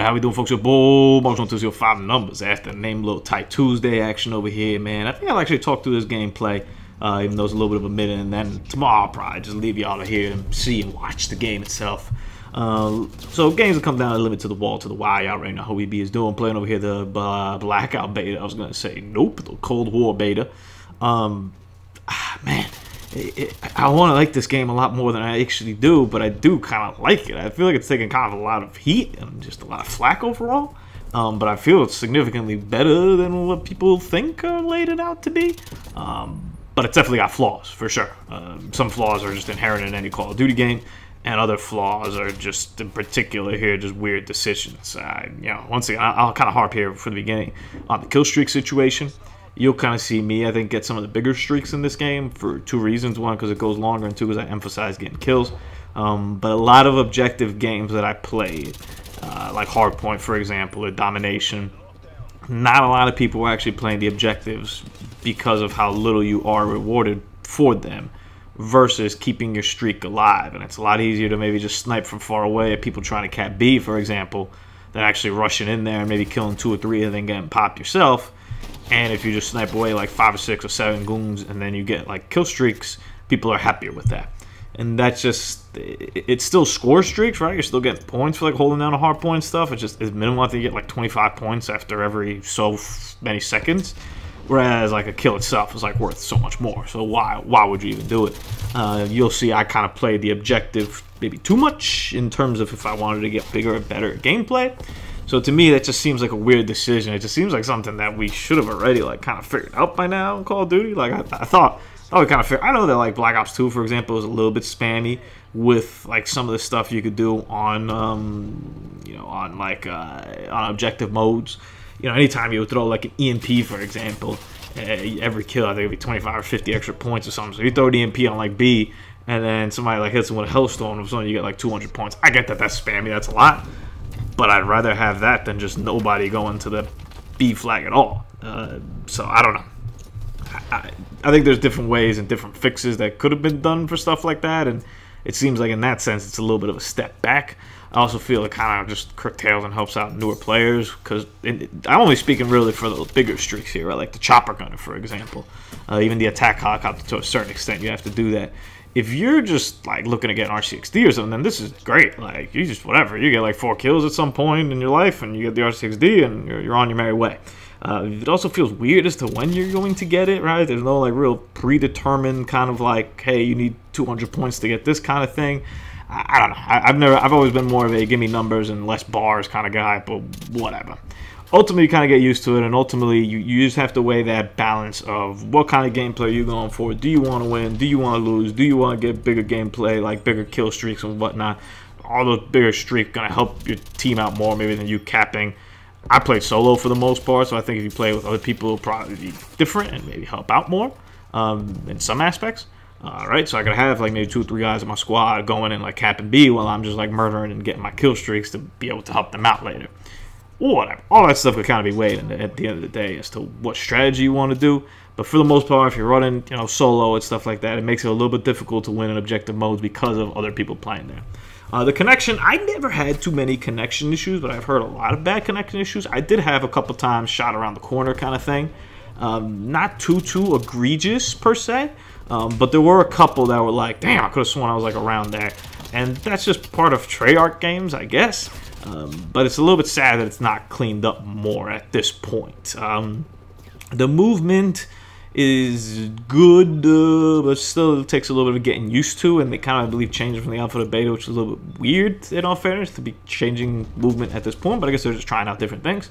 How we doing, folks? Your boy, March 1205 numbers after the name little tight Tuesday action over here, man. I think I'll actually talk through this gameplay, even though it's a little bit of a minute, and then tomorrow I'll probably just leave y'all to hear and see and watch the game itself. So games will come down a limit to the wall, to the wire. Y'all already know how we be is doing. Playing over here the Blackout beta. I was gonna say nope, the Cold War beta. Man. I want to like this game a lot more than I actually do, but I do kind of like it. I feel like it's taking kind of a lot of heat and just a lot of flack overall, but I feel it's significantly better than what people think are laid it out to be. But it's definitely got flaws, for sure. Some flaws are just inherent in any Call of Duty game, and other flaws are just, in particular here, just weird decisions. You know, once again, I'll kind of harp here from the beginning on the kill streak situation. You'll kind of see me, I think, get some of the bigger streaks in this game for two reasons. One, because it goes longer, and two, because I emphasize getting kills. But a lot of objective games that I played, like Hardpoint, for example, or Domination, not a lot of people were actually playing the objectives because of how little you are rewarded for them versus keeping your streak alive. And it's a lot easier to maybe just snipe from far away at people trying to cap B, for example, than actually rushing in there and maybe killing 2 or 3 and then getting popped yourself. And if you just snipe away like 5 or 6 or 7 goons and then you get like kill streaks, people are happier with that. And that's just, it's still score streaks, right? You're still getting points for like holding down a hard point stuff. It's just, it's minimal. I think you get like 25 points after every so many seconds. Whereas like a kill itself is like worth so much more. So why would you even do it? You'll see I kind of played the objective maybe too much in terms of if I wanted to get bigger and better gameplay. So to me, that just seems like a weird decision. It just seems like something that we should have already like kind of figured out by now in Call of Duty. Like I thought we kind of figured. I know that like Black Ops 2, for example, was a little bit spammy with like some of the stuff you could do on you know, on like on objective modes. You know, anytime you would throw like an EMP, for example, every kill I think it'd be 25 or 50 extra points or something. So you throw an EMP on like B, and then somebody like hits them with a Hellstorm or something, you get like 200 points. I get that that's spammy. That's a lot. But I'd rather have that than just nobody going to the B flag at all. So I don't know. I think there's different ways and different fixes that could have been done for stuff like that, and it seems like in that sense it's a little bit of a step back. I also feel it kind of just curtails and helps out newer players, because I'm only speaking really for the bigger streaks here, right? Like the Chopper Gunner, for example. Even the Attack Helicopter, to a certain extent, you have to do that. If you're just like looking to get an RCXD or something, then this is great. Like you just whatever, you get like 4 kills at some point in your life, and you get the RCXD, and you're on your merry way. It also feels weird as to when you're going to get it, right? There's no like real predetermined kind of like, hey, you need 200 points to get this kind of thing. I don't know. I've always been more of a give me numbers and less bars kind of guy, but whatever. Ultimately, you kind of get used to it, and ultimately, you just have to weigh that balance of what kind of gameplay you're going for. Do you want to win? Do you want to lose? Do you want to get bigger gameplay, like bigger kill streaks and whatnot? All those bigger streaks going to help your team out more maybe than you capping. I played solo for the most part, so I think if you play with other people, it'll probably be different and maybe help out more in some aspects. Right, so I could have like maybe 2 or 3 guys in my squad going in like capping B while I'm just like murdering and getting my kill streaks to be able to help them out later. Whatever. All that stuff could kind of be weighed at the end of the day as to what strategy you want to do. But for the most part, if you're running, you know, solo and stuff like that, it makes it a little bit difficult to win in objective modes because of other people playing there. The connection, I never had too many connection issues, but I've heard a lot of bad connection issues. I did have a couple times shot around the corner kind of thing. Not too egregious per se, but there were a couple that were like, damn, I could have sworn I was like around there. And that's just part of Treyarch games, I guess. But it's a little bit sad that it's not cleaned up more at this point. The movement is good, but still it takes a little bit of getting used to, and they kind of, I believe, changed from the alpha to beta, which is a little bit weird, in all fairness, to be changing movement at this point, but I guess they're just trying out different things.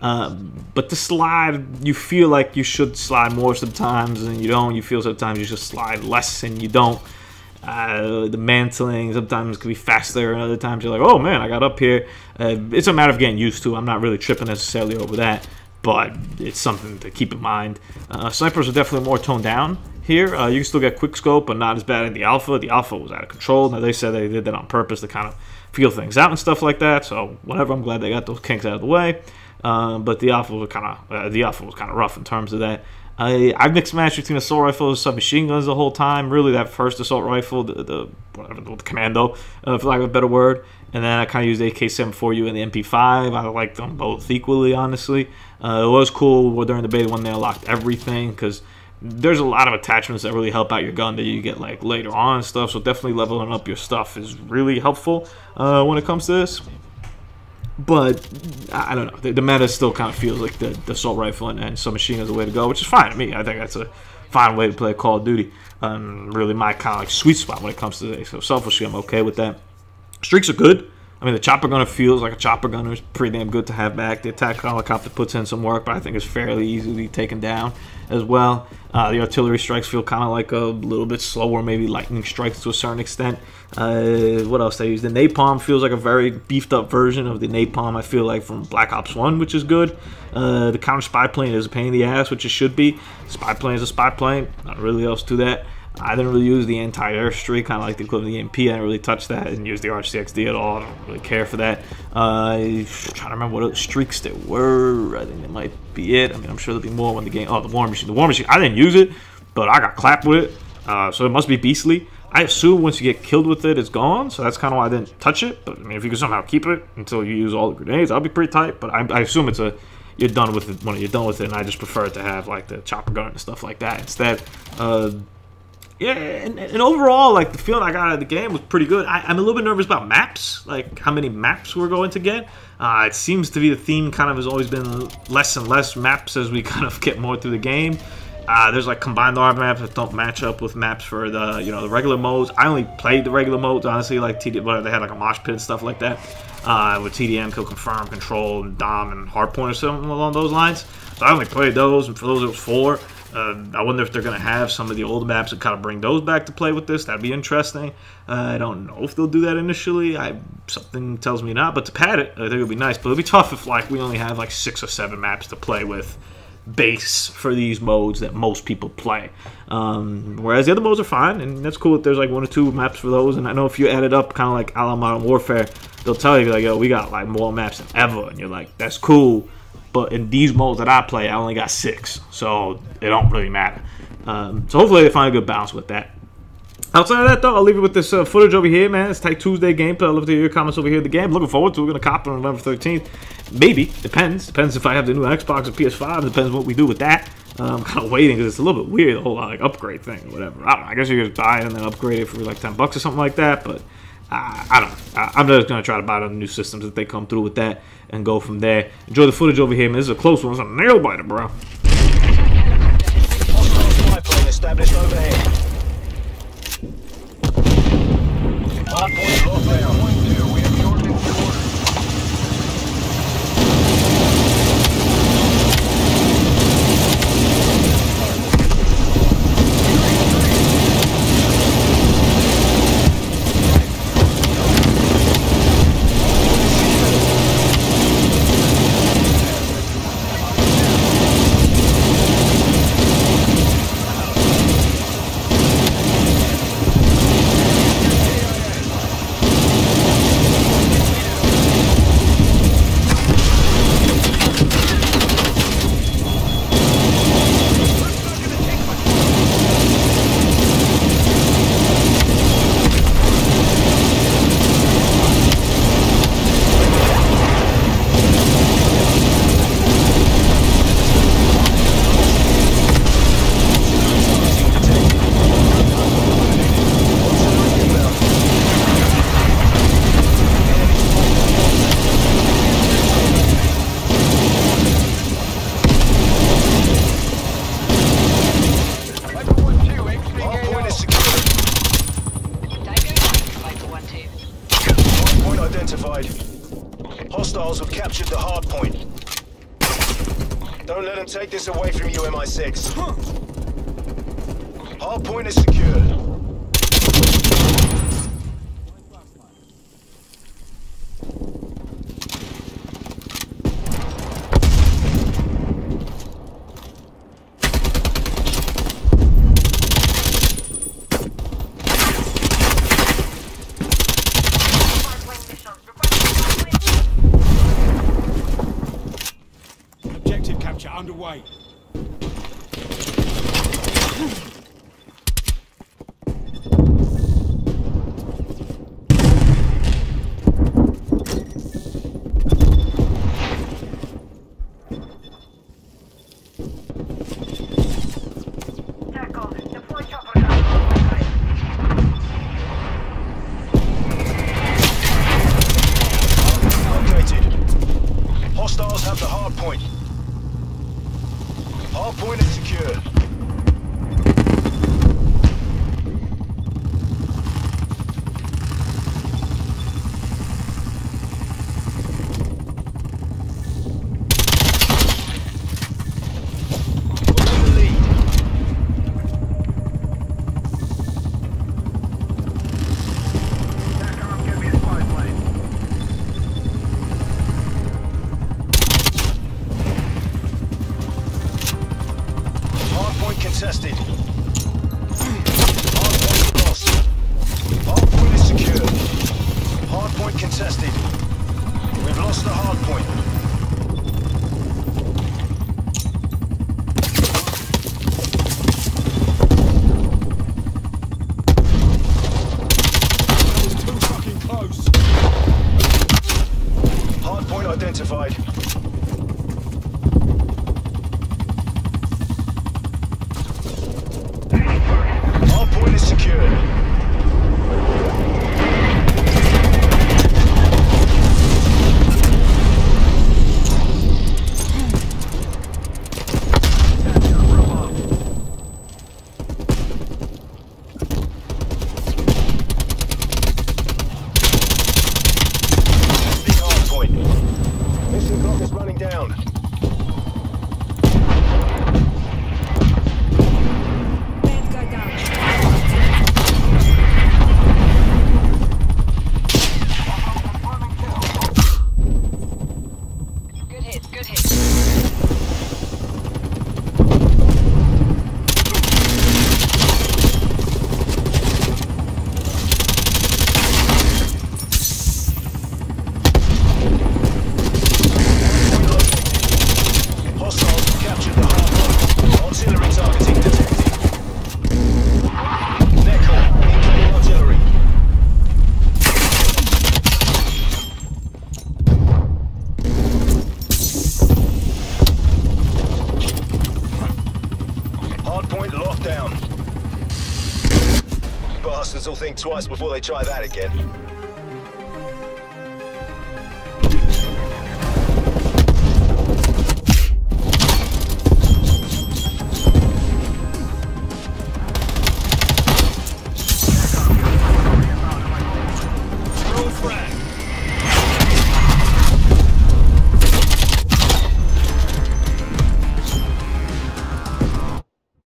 But the slide, you feel like you should slide more sometimes, and you don't. You feel sometimes you should slide less, and you don't. The mantling sometimes can be faster, and other times you're like, oh man, I got up here. It's a matter of getting used to. I'm not really tripping necessarily over that, but it's something to keep in mind. Snipers are definitely more toned down here. You can still get quick scope, but not as bad in the alpha. The alpha was out of control. Now they said they did that on purpose to kind of feel things out and stuff like that. So whatever, I'm glad they got those kinks out of the way. But the alpha was kind of rough in terms of that. I mixed match between assault rifles and submachine guns the whole time. Really, that first assault rifle, the commando, for lack of a better word, and then I kind of used AK-74U and the MP5. I like them both equally, honestly. It was cool during the beta when they unlocked everything, because there's a lot of attachments that really help out your gun that you get like later on and stuff. So definitely leveling up your stuff is really helpful when it comes to this. But I don't know, the meta still kind of feels like the assault rifle and submachine is the way to go, which is fine to me. I think that's a fine way to play Call of Duty. Really my kind of like sweet spot when it comes to this. So selfishly, I'm okay with that. Streaks are good. I mean, the chopper gunner feels like a chopper gunner. It's pretty damn good to have back. The attack helicopter puts in some work, but I think it's fairly easily taken down as well. The artillery strikes feel kind of like a little bit slower, maybe lightning strikes to a certain extent. What else they use? The napalm feels like a very beefed up version of the napalm I feel like from Black Ops 1, which is good. The counter spy plane is a pain in the ass, which it should be. Spy plane is a spy plane. Not really else to that. I didn't really use the anti-air streak, kind of like the equivalent of the EMP. I didn't really touch that. I didn't use the RCXD at all. I don't really care for that. I'm trying to remember what other streaks there were. I think that might be it. I mean, I'm sure there'll be more when the game... Oh, the War Machine. The War Machine, I didn't use it, but I got clapped with it. So it must be beastly. I assume once you get killed with it, it's gone. So that's kind of why I didn't touch it. But, I mean, if you can somehow keep it until you use all the grenades, that'll be pretty tight. But I assume it's a... You're done with it when you're done with it, and I just prefer to have, like, the chopper gun and stuff like that instead. Yeah, and overall, like, the feeling I got out of the game was pretty good. I'm a little bit nervous about maps, like how many maps we're going to get. It seems to be the theme kind of has always been less and less maps as we kind of get more through the game. There's like combined arm maps that don't match up with maps for the the regular modes. I only played the regular modes, honestly, like TDM, but they had like a mosh pit and stuff like that. With TDM, Kill Confirm, Control, and Dom, and Hardpoint or something along those lines. So I only played those, and for those it was 4. I wonder if they're going to have some of the old maps and kind of bring those back to play with this. That'd be interesting. I don't know if they'll do that initially. Something tells me not, but to pad it, I think it'll be nice. But it'll be tough if like we only have like 6 or 7 maps to play with base for these modes that most people play. Whereas the other modes are fine, and that's cool if there's like 1 or 2 maps for those. And I know if you add it up kind of like a la Modern Warfare, they'll tell you like, yo, we got like more maps than ever. And you're like, that's cool. But in these modes that I play, I only got 6, so it don't really matter. So hopefully they find a good balance with that. Outside of that, though, I'll leave it with this footage over here, man. It's Tech Tuesday gameplay. I'd love to hear your comments over here in the game. Looking forward to it. We're going to cop it on November 13th. Maybe. Depends. Depends if I have the new Xbox or PS5. Depends what we do with that. I'm kind of waiting because it's a little bit weird, the whole like upgrade thing or whatever. I don't know. I guess you could buy it and then upgrade it for like $10 or something like that, but... I don't know. I'm just going to try to buy it on the new systems if they come through with that and go from there. Enjoy the footage over here, man. This is a close one. It's a nail biter, bro. Established overhead. Hardpoint locked down. We have the ordnance to order. Hostiles have captured the hard point. Don't let them take this away from you, MI6. Hard point is secured. Objective capture underway. Contested. Hardpoint lost. Hardpoint is secure. Hardpoint contested. We've lost the hardpoint. That was too fucking close. Hardpoint identified. Hardpoint is secured. Mission clock is running down. Bad guy down. Good hit, good hit. Hostiles have captured the hardpoint. Artillery targeting detected. Nickel, incoming artillery. Hardpoint locked down. Bastards will think twice before they try that again. Throw frag.